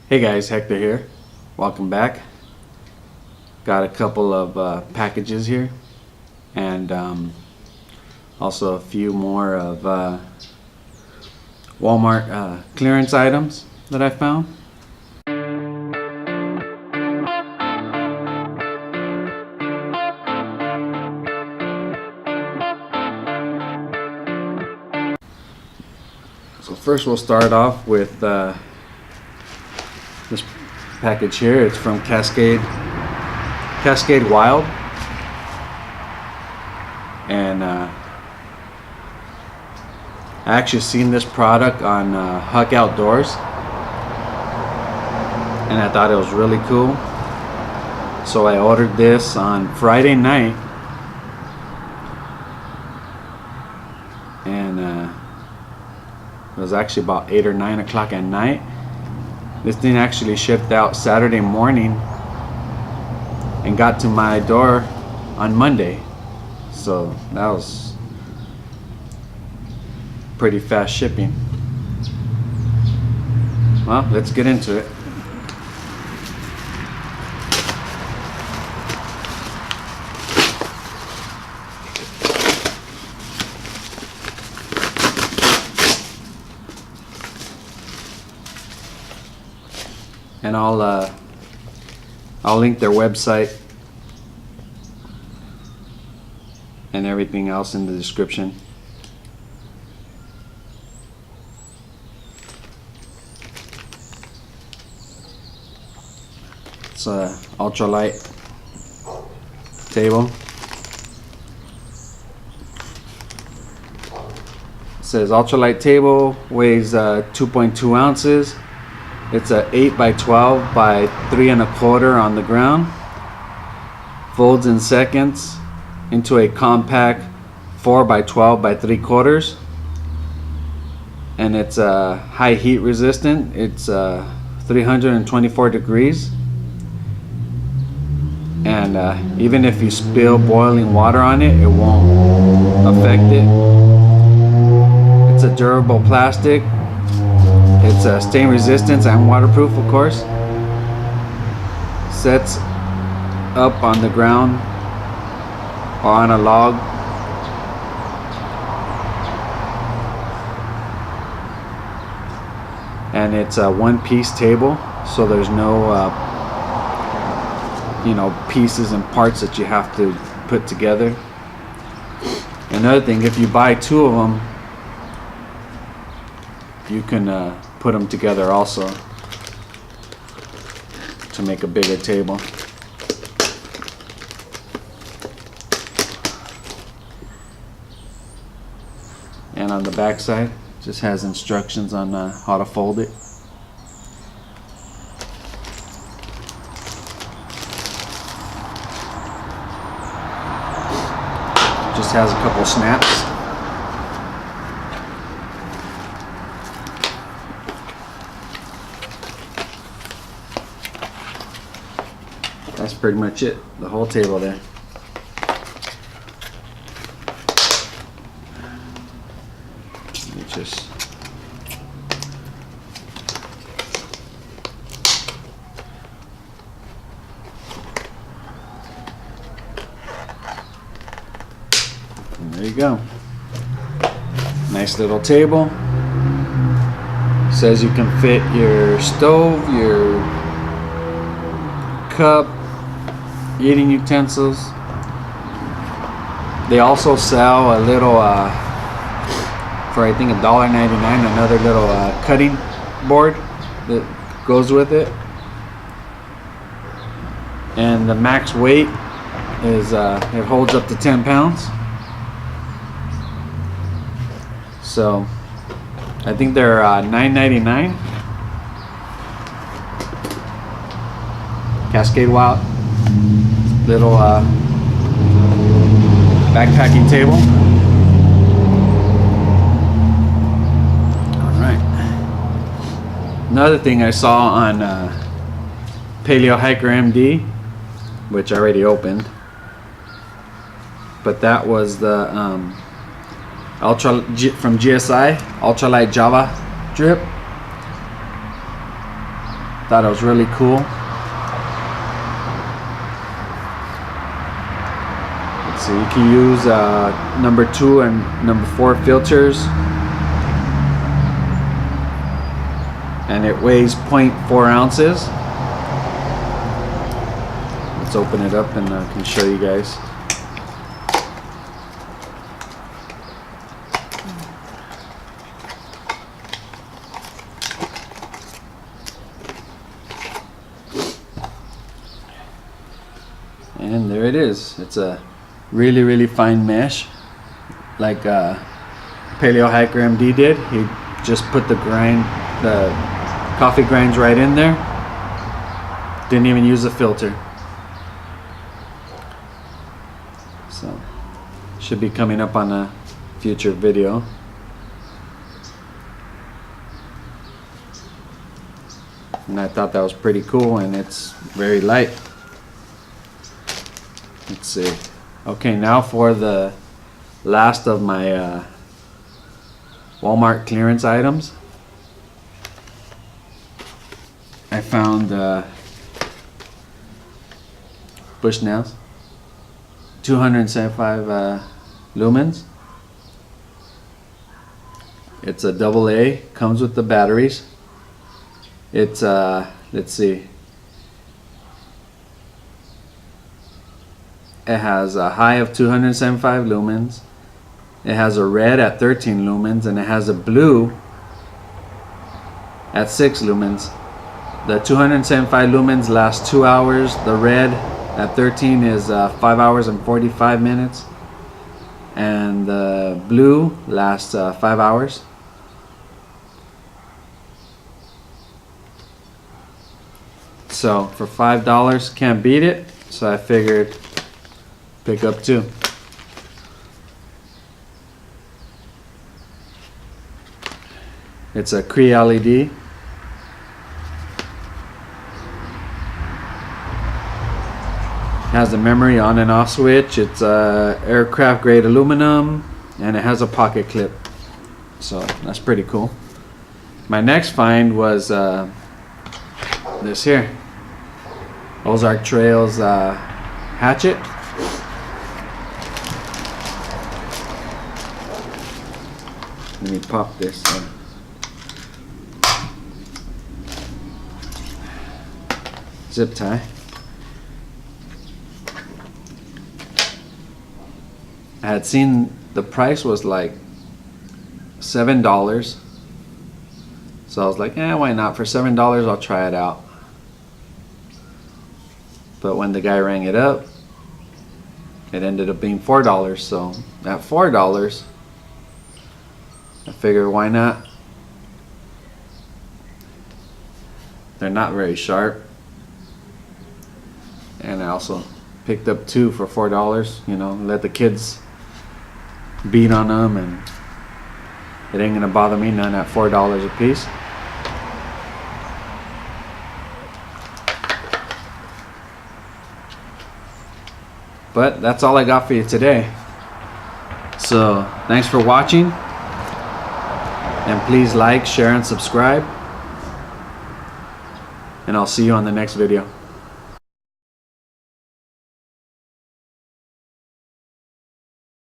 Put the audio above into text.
Hey guys, Hector here. Welcome back. Got a couple of packages here, and also a few more of Walmart clearance items that I found. So first we'll start off with this package here. It's from Cascade Wild, and I actually seen this product on Huck Outdoors, and I thought it was really cool, so I ordered this on Friday night, and it was actually about 8 or 9 o'clock at night. This thing actually shipped out Saturday morning and got to my door on Monday, so that was pretty fast shipping. Well, let's get into it. And I'll link their website and everything else in the description. It's a ultralight table. It says ultralight table, weighs 2.2 ounces. It's a 8 by 12 by 3 1/4 on the ground. Folds in seconds into a compact 4 by 12 by 3/4. And it's high heat resistant. It's 324 degrees. And even if you spill boiling water on it, it won't affect it. It's a durable plastic. It's stain resistant and waterproof, of course. Sets up on the ground or on a log. And it's a one-piece table, so there's no pieces and parts that you have to put together. Another thing, if you buy 2 of them, you can put them together also to make a bigger table. And on the back side, just has instructions on how to fold it. Just has a couple snaps. That's pretty much it, the whole table there. Let me just and there you go. Nice little table. Says you can fit your stove, your cup, eating utensils. They also sell a little for I think $1.99, another little cutting board that goes with it, and the max weight is it holds up to 10 pounds. So I think they're $9.99. Cascade Wild little backpacking table. Alright. Another thing I saw on PaleoHikerMD, which I already opened, but that was the from GSI ultralight Java drip. Thought it was really cool. Let's see, you can use number 2 and number 4 filters, and it weighs 0.4 ounces. Let's open it up and I can show you guys. And there it is. It's a really fine mesh, like PaleoHikerMD did. He just put the coffee grinds right in there. Didn't even use a filter. So should be coming up on a future video. And I thought that was pretty cool, and it's very light. Let's see. Okay, now for the last of my Walmart clearance items. I found bush nails, 275 lumens. It's a AA, comes with the batteries. It's let's see. It has a high of 275 lumens. It has a red at 13 lumens, and it has a blue at 6 lumens. The 275 lumens lasts 2 hours. The red at 13 is 5 hours and 45 minutes. And the blue lasts 5 hours. So for $5, can't beat it. So I figured pick up 2. It's a Cree LED. Has a memory on and off switch. It's aircraft grade aluminum, and it has a pocket clip. So that's pretty cool. My next find was this here, Ozark Trails hatchet. Let me pop this. Zip tie. I had seen the price was like $7, so I was like, why not? For $7 I'll try it out. But when the guy rang it up, it ended up being $4. So at $4, I figured, why not? They're not very sharp, and I also picked up 2 for $4. You know, let the kids beat on them, and it ain't gonna bother me none at $4 a piece. But that's all I got for you today. So thanks for watching, and please like, share, and subscribe, and I'll see you on the next video.